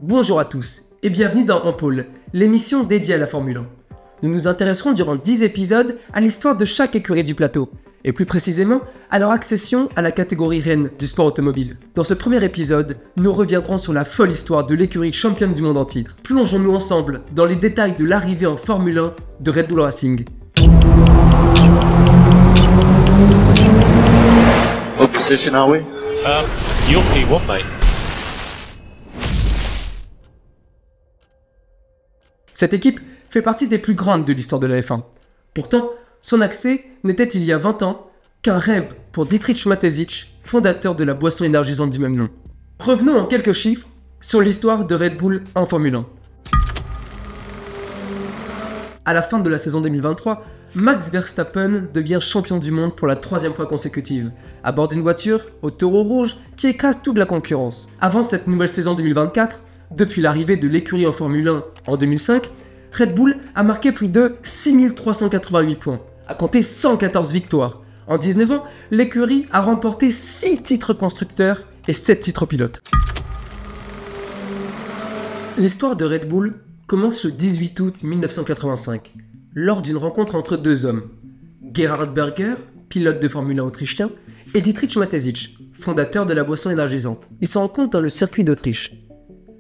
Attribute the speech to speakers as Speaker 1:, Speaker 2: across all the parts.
Speaker 1: Bonjour à tous et bienvenue dans En Pôle, l'émission dédiée à la Formule 1. Nous nous intéresserons durant 10 épisodes à l'histoire de chaque écurie du plateau, et plus précisément à leur accession à la catégorie reine du sport automobile. Dans ce premier épisode, nous reviendrons sur la folle histoire de l'écurie championne du monde en titre. Plongeons-nous ensemble dans les détails de l'arrivée en Formule 1 de Red Bull Racing.
Speaker 2: What position are we?
Speaker 3: You're P1, mate.
Speaker 1: Cette équipe fait partie des plus grandes de l'histoire de la F1. Pourtant, son accès n'était il y a 20 ans qu'un rêve pour Dietrich Mateschitz, fondateur de la boisson énergisante du même nom. Revenons en quelques chiffres sur l'histoire de Red Bull en Formule 1. À la fin de la saison 2023, Max Verstappen devient champion du monde pour la 3e fois consécutive, à bord d'une voiture au taureau rouge qui écrase toute la concurrence. Avant cette nouvelle saison 2024, depuis l'arrivée de l'écurie en Formule 1 en 2005, Red Bull a marqué plus de 6388 points, a compté 114 victoires. En 19 ans, l'écurie a remporté 6 titres constructeurs et 7 titres pilotes. L'histoire de Red Bull commence le 18 août 1985, lors d'une rencontre entre deux hommes, Gerhard Berger, pilote de Formule 1 autrichien, et Dietrich Mateschitz, fondateur de la boisson énergisante. Ils se rencontrent dans le circuit d'Autriche.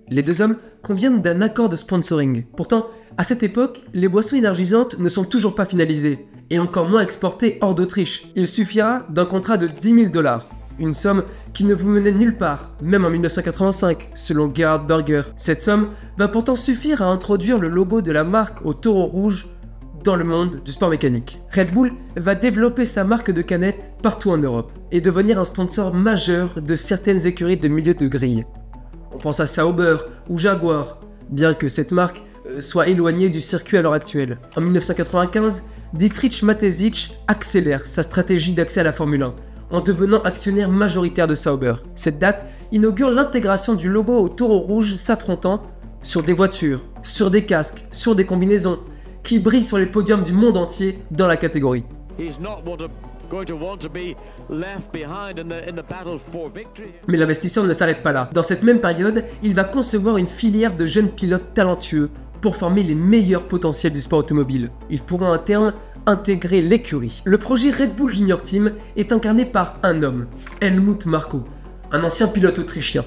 Speaker 1: Les deux hommes conviennent d'un accord de sponsoring. Pourtant, à cette époque, les boissons énergisantes ne sont toujours pas finalisées, et encore moins exportées hors d'Autriche. Il suffira d'un contrat de 10 000 $, une somme qui ne vous menait nulle part, même en 1985, selon Gerhard Berger. Cette somme va pourtant suffire à introduire le logo de la marque au taureau rouge dans le monde du sport mécanique. Red Bull va développer sa marque de canettes partout en Europe, et devenir un sponsor majeur de certaines écuries de milieu de grille. On pense à Sauber ou Jaguar, bien que cette marque soit éloignée du circuit à l'heure actuelle. En 1995, Dietrich Mateschitz accélère sa stratégie d'accès à la Formule 1 en devenant actionnaire majoritaire de Sauber. Cette date inaugure l'intégration du logo au taureau rouge s'affrontant sur des voitures, sur des casques, sur des combinaisons, qui brillent sur les podiums du monde entier dans la catégorie. Mais l'investisseur ne s'arrête pas là. Dans cette même période, il va concevoir une filière de jeunes pilotes talentueux pour former les meilleurs potentiels du sport automobile. Ils pourront à terme intégrer l'écurie. Le projet Red Bull Junior Team est incarné par un homme, Helmut Marko, un ancien pilote autrichien.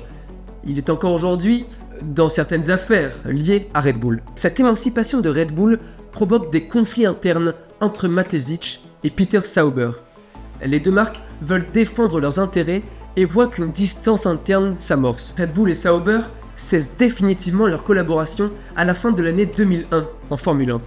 Speaker 1: Il est encore aujourd'hui dans certaines affaires liées à Red Bull. Cette émancipation de Red Bull provoque des conflits internes entre Mateschitz et Peter Sauber. Les deux marques veulent défendre leurs intérêts et voient qu'une distance interne s'amorce. Red Bull et Sauber cessent définitivement leur collaboration à la fin de l'année 2001 en Formule 1.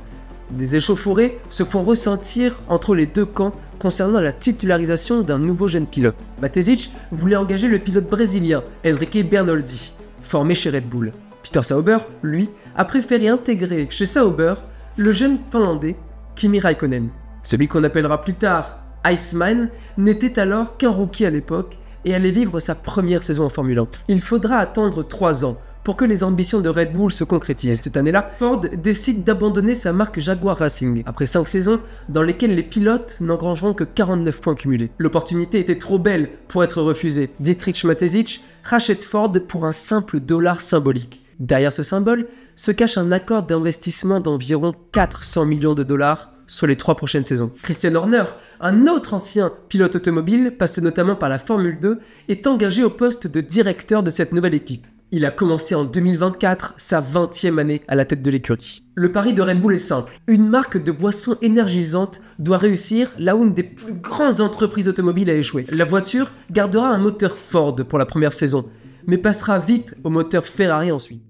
Speaker 1: Des échauffourées se font ressentir entre les deux camps concernant la titularisation d'un nouveau jeune pilote. Mateschitz voulait engager le pilote brésilien Henrique Bernoldi, formé chez Red Bull. Peter Sauber, lui, a préféré intégrer chez Sauber le jeune finlandais Kimi Räikkönen. Celui qu'on appellera plus tard Iceman n'était alors qu'un rookie à l'époque et allait vivre sa première saison en Formule 1. Il faudra attendre 3 ans pour que les ambitions de Red Bull se concrétisent. Cette année-là, Ford décide d'abandonner sa marque Jaguar Racing, après 5 saisons dans lesquelles les pilotes n'engrangeront que 49 points cumulés. L'opportunité était trop belle pour être refusée. Dietrich Mateschitz rachète Ford pour un simple dollar symbolique. Derrière ce symbole se cache un accord d'investissement d'environ 400 millions de dollars sur les 3 prochaines saisons. Christian Horner, un autre ancien pilote automobile, passé notamment par la Formule 2, est engagé au poste de directeur de cette nouvelle équipe. Il a commencé en 2024 sa 20e année à la tête de l'écurie. Le pari de Red Bull est simple. Une marque de boisson énergisante doit réussir là où une des plus grandes entreprises automobiles a échoué. La voiture gardera un moteur Ford pour la première saison, mais passera vite au moteur Ferrari ensuite.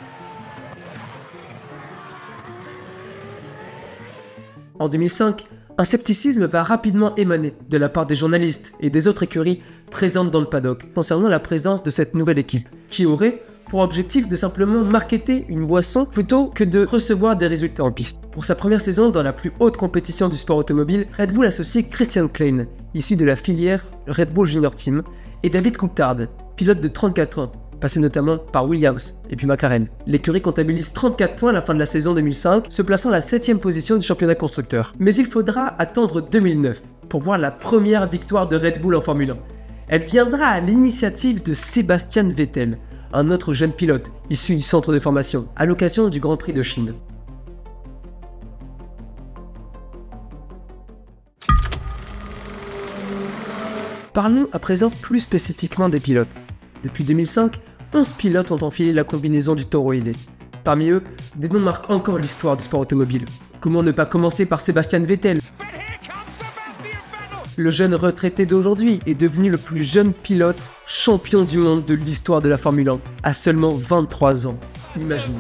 Speaker 1: En 2005, un scepticisme va rapidement émaner de la part des journalistes et des autres écuries présentes dans le paddock concernant la présence de cette nouvelle équipe, qui aurait pour objectif de simplement marketer une boisson plutôt que de recevoir des résultats en piste. Pour sa première saison dans la plus haute compétition du sport automobile, Red Bull associe Christian Klein, issu de la filière Red Bull Junior Team, et David Coulthard, pilote de 34 ans, passé notamment par Williams et puis McLaren. L'écurie comptabilise 34 points à la fin de la saison 2005, se plaçant à la 7e position du championnat constructeur. Mais il faudra attendre 2009 pour voir la première victoire de Red Bull en Formule 1. Elle viendra à l'initiative de Sebastian Vettel, un autre jeune pilote issu du centre de formation, à l'occasion du Grand Prix de Chine. Parlons à présent plus spécifiquement des pilotes. Depuis 2005, 11 pilotes ont enfilé la combinaison du taureau ailé. Parmi eux, des noms marquent encore l'histoire du sport automobile. Comment ne pas commencer par Sebastian Vettel? Le jeune retraité d'aujourd'hui est devenu le plus jeune pilote champion du monde de l'histoire de la Formule 1, à seulement 23 ans. Imaginez.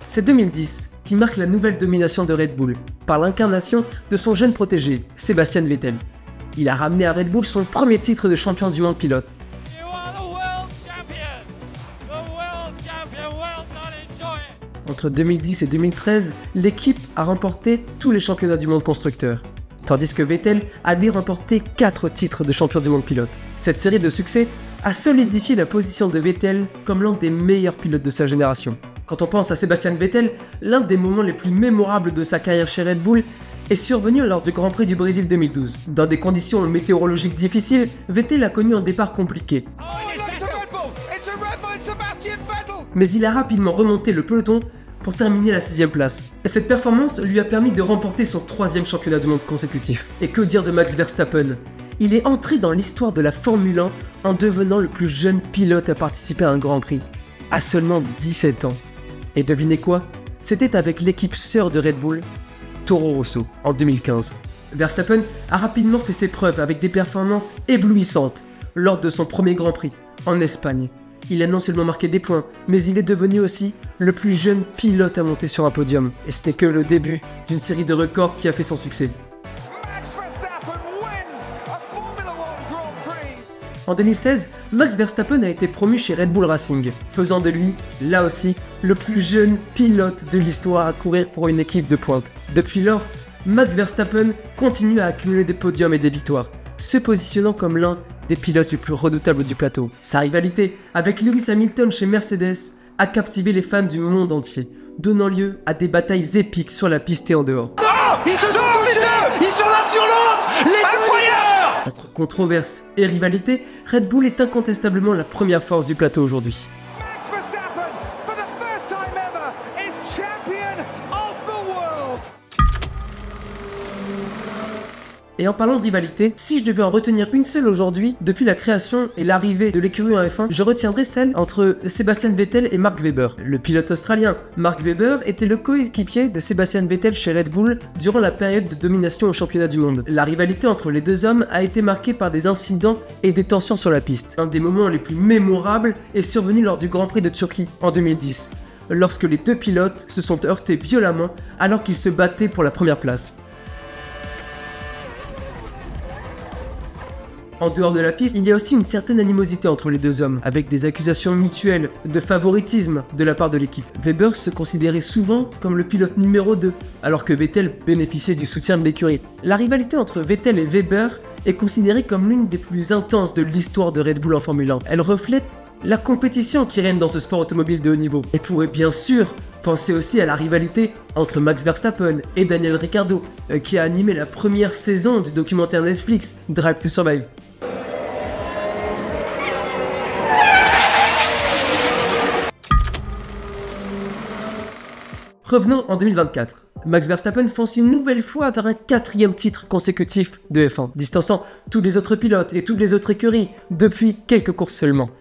Speaker 1: C'est 2010 qui marque la nouvelle domination de Red Bull, par l'incarnation de son jeune protégé, Sebastian Vettel. Il a ramené à Red Bull son premier titre de champion du monde pilote. Entre 2010 et 2013, l'équipe a remporté tous les championnats du monde constructeurs, tandis que Vettel a lui remporté 4 titres de champion du monde pilote. Cette série de succès a solidifié la position de Vettel comme l'un des meilleurs pilotes de sa génération. Quand on pense à Sebastian Vettel, l'un des moments les plus mémorables de sa carrière chez Red Bull est survenu lors du Grand Prix du Brésil 2012. Dans des conditions météorologiques difficiles, Vettel a connu un départ compliqué. Mais il a rapidement remonté le peloton pour terminer la 6ème place. Et cette performance lui a permis de remporter son 3e championnat du monde consécutif. Et que dire de Max Verstappen? Il est entré dans l'histoire de la Formule 1 en devenant le plus jeune pilote à participer à un Grand Prix, à seulement 17 ans. Et devinez quoi? C'était avec l'équipe sœur de Red Bull, Toro Rosso, en 2015. Verstappen a rapidement fait ses preuves avec des performances éblouissantes lors de son premier Grand Prix, en Espagne. Il a non seulement marqué des points, mais il est devenu aussi le plus jeune pilote à monter sur un podium. Et ce n'est que le début d'une série de records qui a fait son succès. En 2016, Max Verstappen a été promu chez Red Bull Racing, faisant de lui, là aussi, le plus jeune pilote de l'histoire à courir pour une équipe de pointe. Depuis lors, Max Verstappen continue à accumuler des podiums et des victoires, se positionnant comme l'un des pilotes les plus redoutables du plateau. Sa rivalité avec Lewis Hamilton chez Mercedes a captivé les fans du monde entier, donnant lieu à des batailles épiques sur la piste et en dehors.
Speaker 4: Oh, ils se sont touchés! Ils sont l'un sur l'autre! Incroyable!
Speaker 1: Entre controverses et rivalité, Red Bull est incontestablement la première force du plateau aujourd'hui.
Speaker 4: Max Verstappen, for the first time ever, is champion of the world!
Speaker 1: Et en parlant de rivalité, si je devais en retenir une seule aujourd'hui, depuis la création et l'arrivée de l'écurie en F1, je retiendrai celle entre Sebastian Vettel et Mark Webber. Le pilote australien Mark Webber était le coéquipier de Sebastian Vettel chez Red Bull durant la période de domination au championnat du monde. La rivalité entre les deux hommes a été marquée par des incidents et des tensions sur la piste. Un des moments les plus mémorables est survenu lors du Grand Prix de Turquie en 2010, lorsque les deux pilotes se sont heurtés violemment alors qu'ils se battaient pour la première place. En dehors de la piste, il y a aussi une certaine animosité entre les deux hommes, avec des accusations mutuelles de favoritisme de la part de l'équipe. Webber se considérait souvent comme le pilote numéro 2, alors que Vettel bénéficiait du soutien de l'écurie. La rivalité entre Vettel et Webber est considérée comme l'une des plus intenses de l'histoire de Red Bull en Formule 1. Elle reflète la compétition qui règne dans ce sport automobile de haut niveau. Et pourrait bien sûr penser aussi à la rivalité entre Max Verstappen et Daniel Ricciardo, qui a animé la première saison du documentaire Netflix Drive to Survive. Revenons en 2024. Max Verstappen fonce une nouvelle fois vers un 4e titre consécutif de F1, distançant tous les autres pilotes et toutes les autres écuries depuis quelques courses seulement.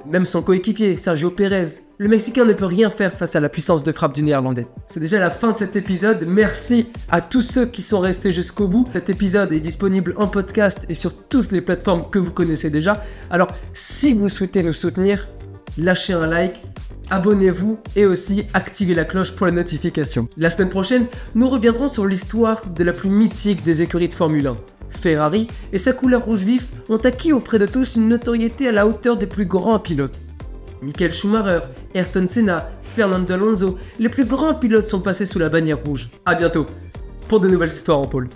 Speaker 1: Même son coéquipier, Sergio Pérez, le Mexicain ne peut rien faire face à la puissance de frappe du Néerlandais. C'est déjà la fin de cet épisode, merci à tous ceux qui sont restés jusqu'au bout. Cet épisode est disponible en podcast et sur toutes les plateformes que vous connaissez déjà. Alors, si vous souhaitez nous soutenir, lâchez un like, abonnez-vous et aussi activez la cloche pour la notification. La semaine prochaine, nous reviendrons sur l'histoire de la plus mythique des écuries de Formule 1. Ferrari et sa couleur rouge vif ont acquis auprès de tous une notoriété à la hauteur des plus grands pilotes. Michael Schumacher, Ayrton Senna, Fernando Alonso, les plus grands pilotes sont passés sous la bannière rouge. A bientôt pour de nouvelles histoires en pôle.